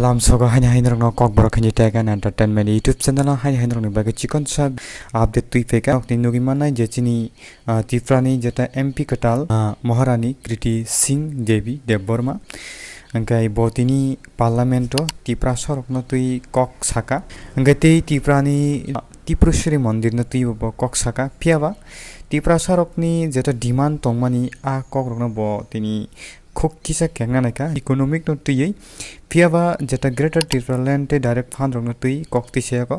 Lam sogo hanya hanya rong kok borok hanya tega na entertainment YouTube channel hanya hanya rong bagi cikon sab update tui peka ok tin nugi mana je chini Tripurani jeta MP Katal Maharani Kriti Singh Devi Debborma angkai botini parlamento Tripura sorok no tui kok saka angkai tei Tripurani Tripureshwari mondir no tui bo kok saka piaba Tripura sorok ni jeta demand tongmani a kok rong no bo tini খুব কিসা কেঙ্গা নাকা economic no তুই পিয়াবা যেটা greater Tipraland তে direct fund রং তুই কক্তি সেয়াক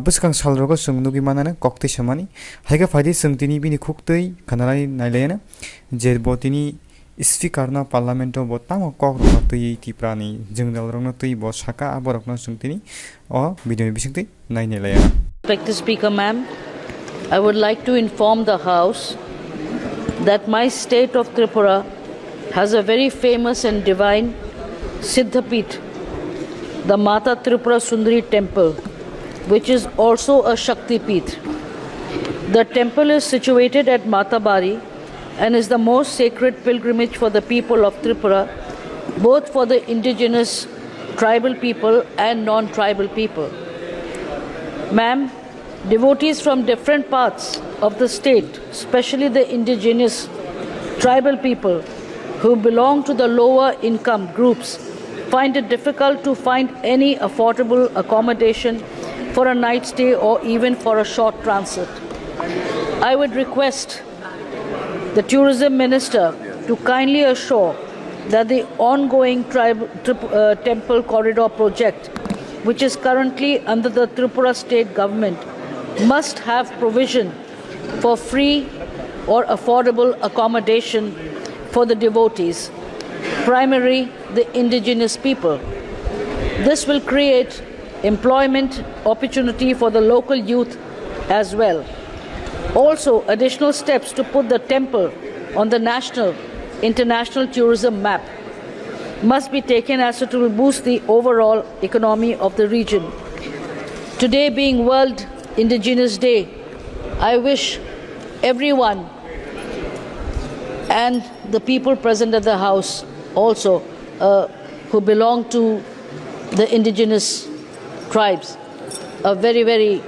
বুসকাং সাল রগ সুংনুগি মানানে কক্তি সমানি হাইগা ফাইদি সুংতিনি বিনি খুক তুই খানালাই নাইলেনা যে বতিনি স্পিকার না পার্লামেন্ট বতাম কক রং তুই টিপ্রানি জংদাল রং তুই ব সাকা আবরক ন সুংতিনি অ video বিসংতি নাইনেলায়া Respected Speaker, ma'am, I would like to inform the House that my state of Tripura has a very famous and divine Siddhapeeth, the Mata Tripura Sundari temple, which is also a Shakti Peeth. The temple is situated at Matabari and is the most sacred pilgrimage for the people of Tripura, both for the indigenous tribal people and non-tribal people. Ma'am, devotees from different parts of the state, especially the indigenous tribal people, who belong to the lower income groups find it difficult to find any affordable accommodation for a night stay or even for a short transit. I would request the tourism minister to kindly assure that the ongoing temple corridor project, which is currently under the Tripura state government, must have provision for free or affordable accommodation for the devotees, primarily the indigenous people. This will create employment opportunity for the local youth as well. Also, additional steps to put the temple on the national, international tourism map must be taken as it will boost the overall economy of the region. Today being World Indigenous Day, I wish everyone and the people present at the House also who belong to the indigenous tribes a very, very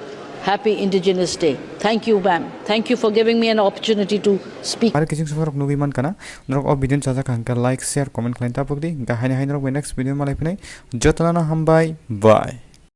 happy Indigenous Day. Thank you, ma'am. Thank you for giving me an opportunity to speak. Are kising sumar nugi man kana norok o video chaja kanka like share comment klain tapok di ga haina haina next video malai phnai jotana na hambai bye.